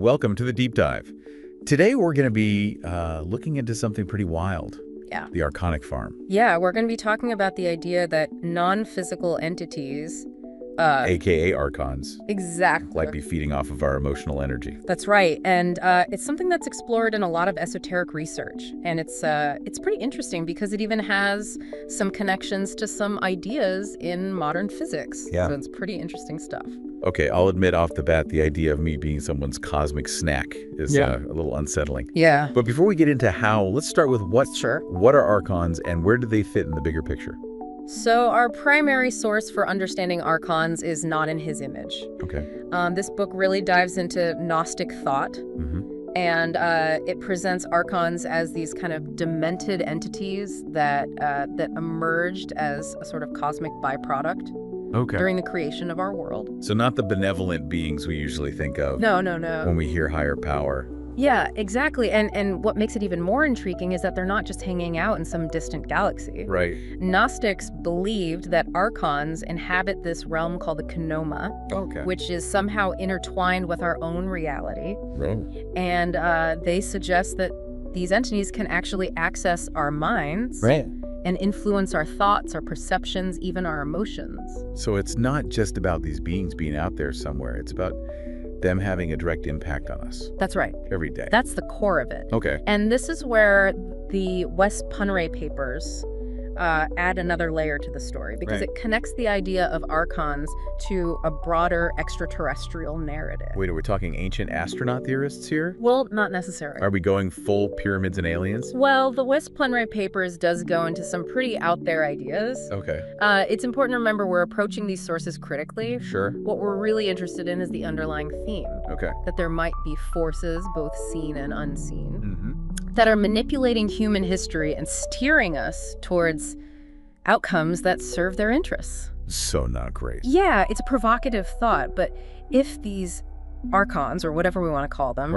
welcome to the Deep Dive. Today we're going to be looking into something pretty wild. Yeah. The Archonic farm. Yeah, we're going to be talking about the idea that non-physical entities... AKA Archons. Exactly. Like be feeding off of our emotional energy. That's right. And it's something that's explored in a lot of esoteric research. And it's pretty interesting because it even has some connections to some ideas in modern physics. Yeah. So it's pretty interesting stuff. Okay, I'll admit off the bat, the idea of me being someone's cosmic snack is a little unsettling. Yeah. But before we get into how, let's start with what are Archons and where do they fit in the bigger picture? So our primary source for understanding Archons is Not in His Image. Okay. This book really dives into Gnostic thought. Mm-hmm. And it presents Archons as these kind of demented entities that emerged as a sort of cosmic byproduct during the creation of our world. So not the benevolent beings we usually think of. No. When we hear higher power. Yeah, exactly. And what makes it even more intriguing is that they're not just hanging out in some distant galaxy. Right. Gnostics believed that Archons inhabit this realm called the Kenoma, which is somehow intertwined with our own reality. Right. And they suggest that these entities can actually access our minds. Right. And influence our thoughts, our perceptions, even our emotions. So it's not just about these beings being out there somewhere. It's about them having a direct impact on us. That's right. Every day. That's the core of it. Okay. And this is where the West Punray papers add another layer to the story, because it connects the idea of Archons to a broader extraterrestrial narrative. Wait, are we talking ancient astronaut theorists here? Well, not necessarily. Are we going full pyramids and aliens? Well, the West Punray papers does go into some pretty out there ideas. Okay. It's important to remember we're approaching these sources critically. Sure. What we're really interested in is the underlying theme. Okay. That there might be forces, both seen and unseen, that are manipulating human history and steering us towards outcomes that serve their interests. So not great. Yeah, it's a provocative thought, but if these Archons, or whatever we want to call them,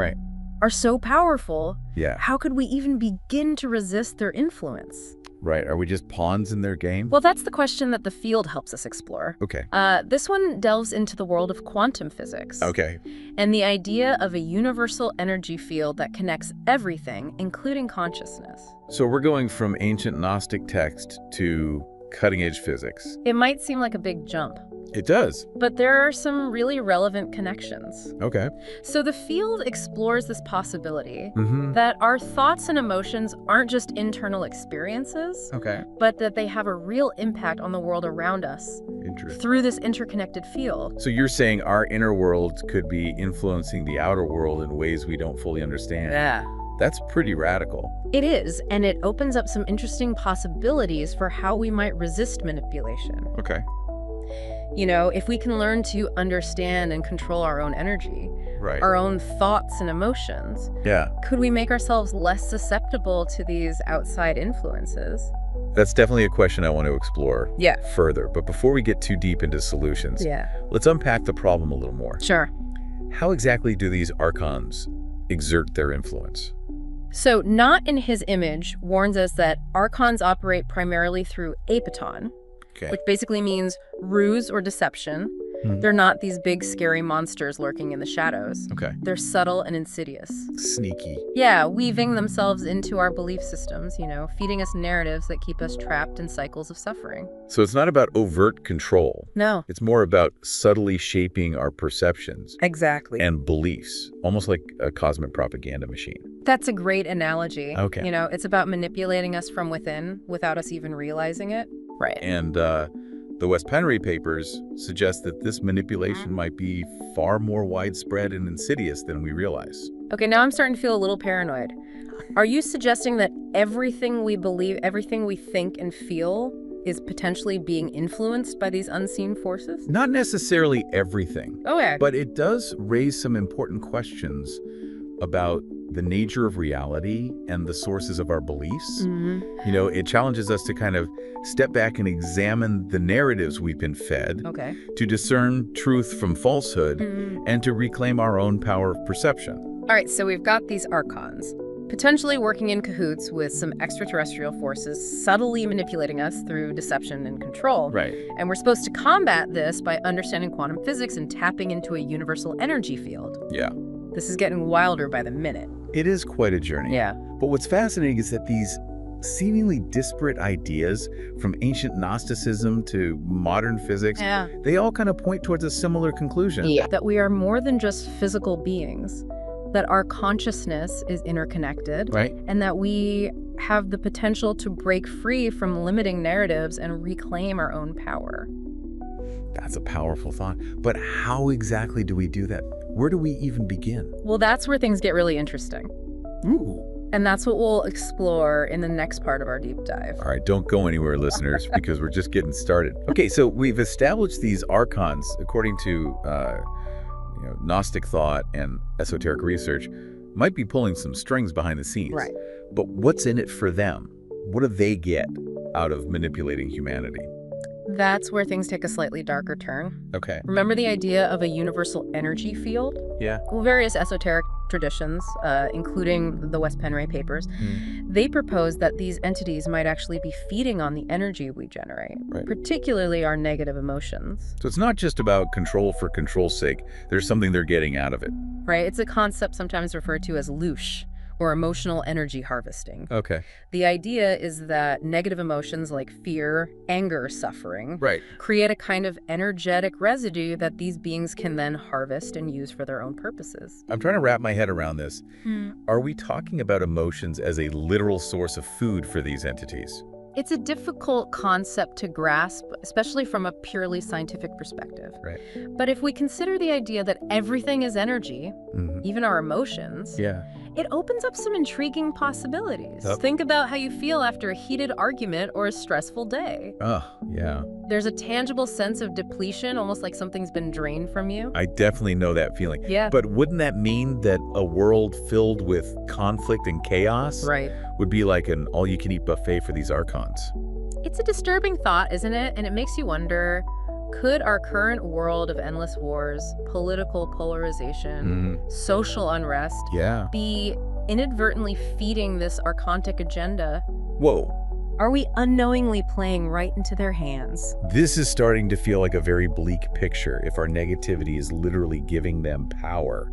are so powerful, how could we even begin to resist their influence? Right. Are we just pawns in their game? Well, that's the question that the field helps us explore. Okay. This one delves into the world of quantum physics. Okay. And the idea of a universal energy field that connects everything, including consciousness. So we're going from ancient Gnostic text to cutting-edge physics. It might seem like a big jump. It does. But there are some really relevant connections. Okay. So the field explores this possibility that our thoughts and emotions aren't just internal experiences, but that they have a real impact on the world around us through this interconnected field. So you're saying our inner world could be influencing the outer world in ways we don't fully understand. Yeah. That's pretty radical. It is, and it opens up some interesting possibilities for how we might resist manipulation. Okay. You know, if we can learn to understand and control our own energy, our own thoughts and emotions, could we make ourselves less susceptible to these outside influences? That's definitely a question I want to explore further. But before we get too deep into solutions, let's unpack the problem a little more. Sure. How exactly do these Archons exert their influence? So Not in His Image warns us that Archons operate primarily through apaton, which basically means ruse or deception. They're not these big, scary monsters lurking in the shadows. They're subtle and insidious. Sneaky. Yeah, weaving themselves into our belief systems, you know, feeding us narratives that keep us trapped in cycles of suffering. So it's not about overt control. No. It's more about subtly shaping our perceptions. Exactly. And beliefs, almost like a cosmic propaganda machine. That's a great analogy. Okay. You know, it's about manipulating us from within without us even realizing it. Right. And the West Punray papers suggest that this manipulation might be far more widespread and insidious than we realize. Okay, now I'm starting to feel a little paranoid. Are you suggesting that everything we believe, everything we think and feel is potentially being influenced by these unseen forces? Not necessarily everything. Okay. But it does raise some important questions about the nature of reality and the sources of our beliefs. You know, it challenges us to kind of step back and examine the narratives we've been fed to discern truth from falsehood and to reclaim our own power of perception. All right, so we've got these Archons, potentially working in cahoots with some extraterrestrial forces, subtly manipulating us through deception and control. Right. And we're supposed to combat this by understanding quantum physics and tapping into a universal energy field. Yeah. This is getting wilder by the minute. It is quite a journey. Yeah. But what's fascinating is that these seemingly disparate ideas, from ancient Gnosticism to modern physics, they all kind of point towards a similar conclusion. Yeah. That we are more than just physical beings, that our consciousness is interconnected, right? And that we have the potential to break free from limiting narratives and reclaim our own power. That's a powerful thought. But how exactly do we do that? Where do we even begin? Well, that's where things get really interesting. Ooh. And that's what we'll explore in the next part of our deep dive. All right, don't go anywhere, listeners, because we're just getting started. Okay, so we've established these archons, according to Gnostic thought and esoteric research, might be pulling some strings behind the scenes. Right. But what's in it for them? What do they get out of manipulating humanity? That's where things take a slightly darker turn. Okay. Remember the idea of a universal energy field? Yeah. Well, various esoteric traditions, including the West Penray papers, they propose that these entities might actually be feeding on the energy we generate, particularly our negative emotions. So it's not just about control for control's sake. There's something they're getting out of it. Right. It's a concept sometimes referred to as loosh, or emotional energy harvesting. Okay. The idea is that negative emotions like fear, anger, suffering create a kind of energetic residue that these beings can then harvest and use for their own purposes. I'm trying to wrap my head around this. Are we talking about emotions as a literal source of food for these entities? It's a difficult concept to grasp, especially from a purely scientific perspective. Right. But if we consider the idea that everything is energy, even our emotions, it opens up some intriguing possibilities. Think about how you feel after a heated argument or a stressful day. Oh, yeah. There's a tangible sense of depletion, almost like something's been drained from you. I definitely know that feeling. Yeah. But wouldn't that mean that a world filled with conflict and chaos would be like an all-you-can-eat buffet for these archons? It's a disturbing thought, isn't it? And it makes you wonder, could our current world of endless wars, political polarization, social unrest be inadvertently feeding this archontic agenda? Whoa. Are we unknowingly playing right into their hands? This is starting to feel like a very bleak picture if our negativity is literally giving them power.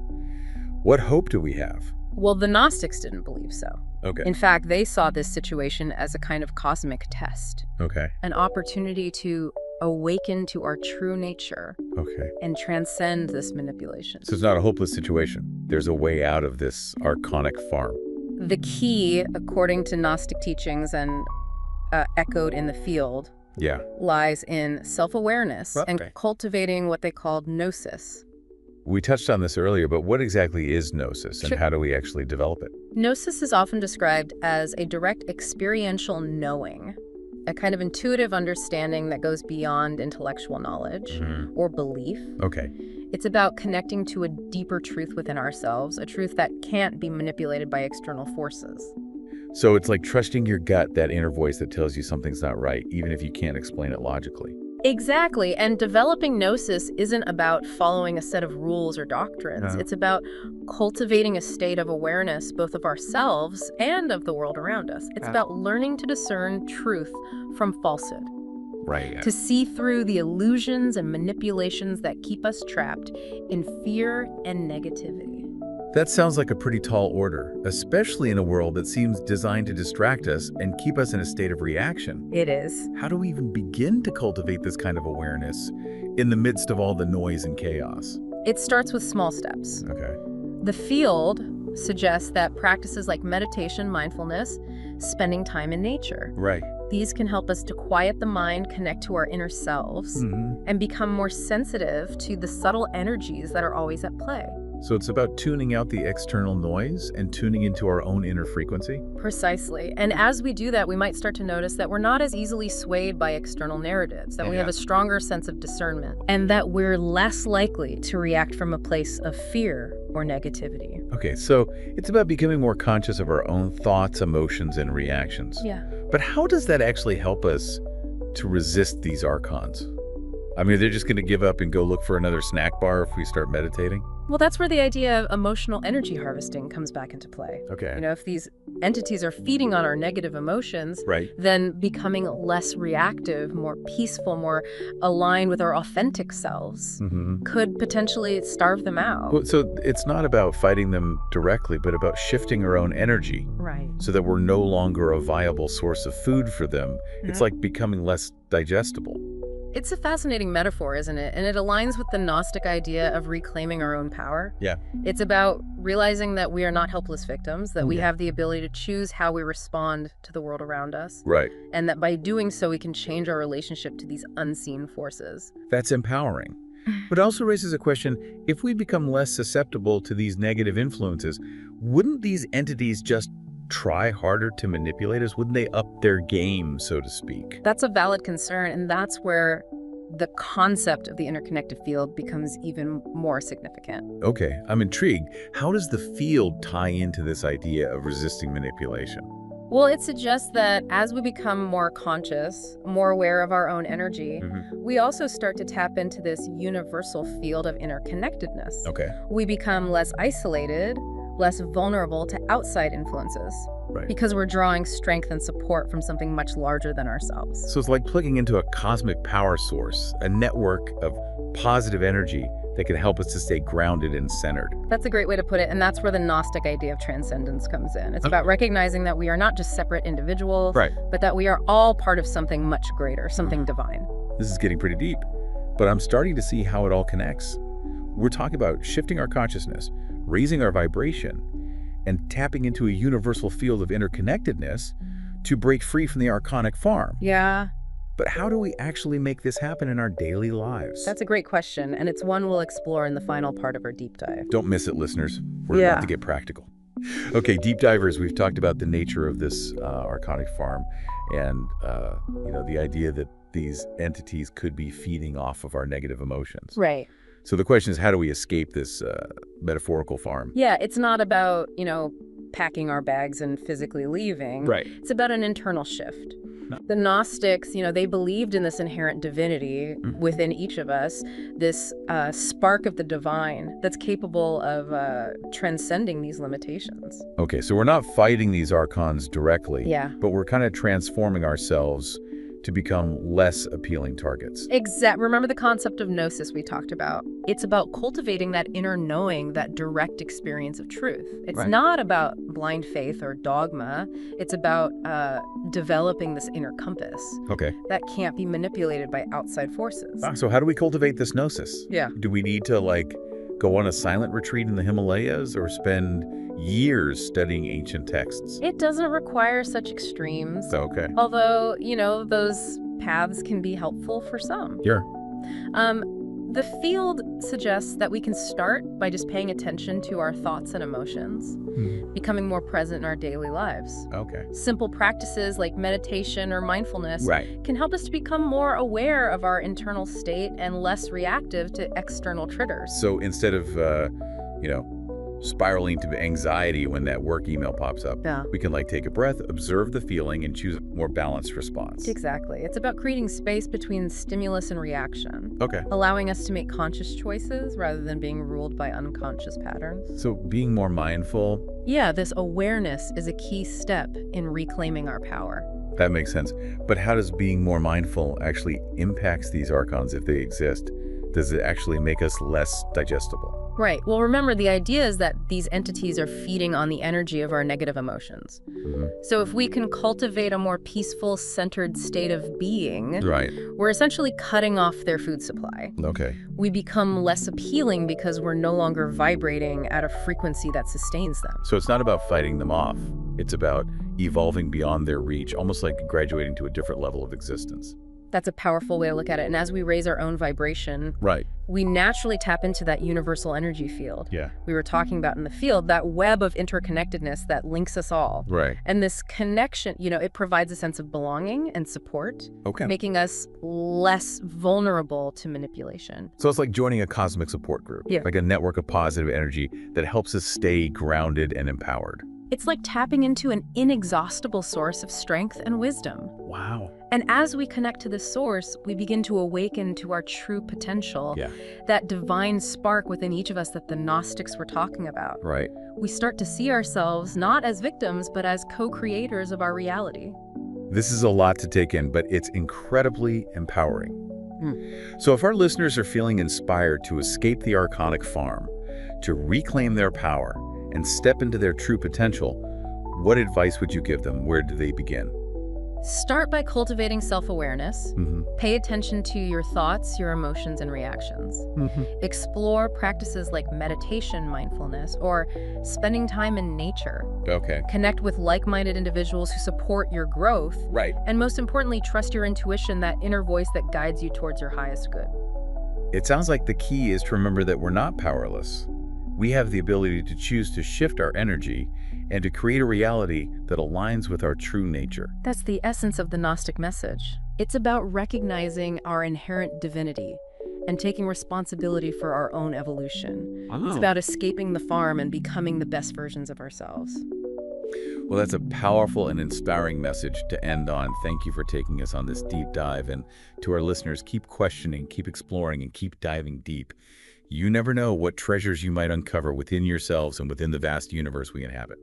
What hope do we have? Well, the Gnostics didn't believe so. Okay. In fact, they saw this situation as a kind of cosmic test. Okay. An opportunity to awaken to our true nature. Okay. And transcend this manipulation. So it's not a hopeless situation. There's a way out of this archonic farm. The key, according to Gnostic teachings and echoed in the field, lies in self-awareness and cultivating what they called gnosis. We touched on this earlier, but what exactly is gnosis and how do we actually develop it? Gnosis is often described as a direct experiential knowing, a kind of intuitive understanding that goes beyond intellectual knowledge or belief. Okay. It's about connecting to a deeper truth within ourselves, a truth that can't be manipulated by external forces. So it's like trusting your gut, that inner voice that tells you something's not right, even if you can't explain it logically. Exactly. And developing gnosis isn't about following a set of rules or doctrines. It's about cultivating a state of awareness, both of ourselves and of the world around us. It's about learning to discern truth from falsehood. Right. To see through the illusions and manipulations that keep us trapped in fear and negativity. That sounds like a pretty tall order, especially in a world that seems designed to distract us and keep us in a state of reaction. It is. How do we even begin to cultivate this kind of awareness in the midst of all the noise and chaos? It starts with small steps. Okay. The field suggests that practices like meditation, mindfulness, spending time in nature. Right. These can help us to quiet the mind, connect to our inner selves, and become more sensitive to the subtle energies that are always at play. So it's about tuning out the external noise and tuning into our own inner frequency? Precisely. And as we do that, we might start to notice that we're not as easily swayed by external narratives, that we have a stronger sense of discernment, and that we're less likely to react from a place of fear or negativity. Okay, so it's about becoming more conscious of our own thoughts, emotions, and reactions. Yeah. But how does that actually help us to resist these archons? I mean, they're just going to give up and go look for another snack bar if we start meditating? Well, that's where the idea of emotional energy harvesting comes back into play. Okay. You know, if these entities are feeding on our negative emotions, then becoming less reactive, more peaceful, more aligned with our authentic selves could potentially starve them out. Well, so it's not about fighting them directly, but about shifting our own energy. So that we're no longer a viable source of food for them. It's like becoming less digestible. It's a fascinating metaphor, isn't it? And it aligns with the Gnostic idea of reclaiming our own power. It's about realizing that we are not helpless victims, that we have the ability to choose how we respond to the world around us. And that by doing so, we can change our relationship to these unseen forces. That's empowering. But it also raises a question, if we become less susceptible to these negative influences, wouldn't these entities just try harder to manipulate us? Wouldn't they up their game, so to speak? That's a valid concern, and that's where the concept of the interconnected field becomes even more significant. Okay, I'm intrigued. How does the field tie into this idea of resisting manipulation? Well, it suggests that as we become more conscious, more aware of our own energy, we also start to tap into this universal field of interconnectedness. We become less isolated, less vulnerable to outside influences. Because we're drawing strength and support from something much larger than ourselves. So it's like plugging into a cosmic power source, a network of positive energy that can help us to stay grounded and centered. That's a great way to put it, and that's where the Gnostic idea of transcendence comes in. It's about recognizing that we are not just separate individuals, but that we are all part of something much greater, something divine. This is getting pretty deep, but I'm starting to see how it all connects. We're talking about shifting our consciousness, raising our vibration, and tapping into a universal field of interconnectedness to break free from the Archonic farm. But how do we actually make this happen in our daily lives? That's a great question, and it's one we'll explore in the final part of our deep dive. Don't miss it, listeners. We're about to get practical. Okay, deep divers, we've talked about the nature of this Archonic farm and the idea that these entities could be feeding off of our negative emotions. So the question is, how do we escape this metaphorical farm? It's not about, packing our bags and physically leaving. It's about an internal shift. The Gnostics, they believed in this inherent divinity within each of us, this spark of the divine that's capable of transcending these limitations. Okay, so we're not fighting these archons directly, but we're kind of transforming ourselves to become less appealing targets. Remember the concept of gnosis we talked about? It's about cultivating that inner knowing, that direct experience of truth. It's not about blind faith or dogma. It's about developing this inner compass that can't be manipulated by outside forces. So how do we cultivate this gnosis? Do we need to go on a silent retreat in the Himalayas or spend years studying ancient texts? It doesn't require such extremes. Although, those paths can be helpful for some. The field suggests that we can start by just paying attention to our thoughts and emotions, becoming more present in our daily lives. Simple practices like meditation or mindfulness can help us to become more aware of our internal state and less reactive to external triggers. So instead of, spiraling to anxiety when that work email pops up, we can take a breath, observe the feeling, and choose a more balanced response. Exactly. It's about creating space between stimulus and reaction, allowing us to make conscious choices rather than being ruled by unconscious patterns. So being more mindful. This awareness is a key step in reclaiming our power. That makes sense. But how does being more mindful actually impacts these archons if they exist? Does it actually make us less digestible? Well, remember, the idea is that these entities are feeding on the energy of our negative emotions. So if we can cultivate a more peaceful, centered state of being, we're essentially cutting off their food supply. We become less appealing because we're no longer vibrating at a frequency that sustains them. So it's not about fighting them off. It's about evolving beyond their reach, almost like graduating to a different level of existence. That's a powerful way to look at it. And as we raise our own vibration, we naturally tap into that universal energy field. We were talking about in the field, that web of interconnectedness that links us all. And this connection, it provides a sense of belonging and support, making us less vulnerable to manipulation. So it's like joining a cosmic support group, like a network of positive energy that helps us stay grounded and empowered. It's like tapping into an inexhaustible source of strength and wisdom. Wow. And as we connect to this source, we begin to awaken to our true potential, that divine spark within each of us that the Gnostics were talking about. Right. We start to see ourselves not as victims, but as co-creators of our reality. This is a lot to take in, but it's incredibly empowering. So if our listeners are feeling inspired to escape the Archonic farm, to reclaim their power, and step into their true potential, what advice would you give them? Where do they begin? Start by cultivating self-awareness. Pay attention to your thoughts, your emotions, and reactions. Explore practices like meditation, mindfulness, or spending time in nature. Okay. Connect with like-minded individuals who support your growth. Right. And most importantly, trust your intuition, that inner voice that guides you towards your highest good. It sounds like the key is to remember that we're not powerless. We have the ability to choose to shift our energy and to create a reality that aligns with our true nature. That's the essence of the Gnostic message. It's about recognizing our inherent divinity and taking responsibility for our own evolution. It's about escaping the farm and becoming the best versions of ourselves. Well, that's a powerful and inspiring message to end on. Thank you for taking us on this deep dive. And to our listeners, keep questioning, keep exploring, and keep diving deep. You never know what treasures you might uncover within yourselves and within the vast universe we inhabit.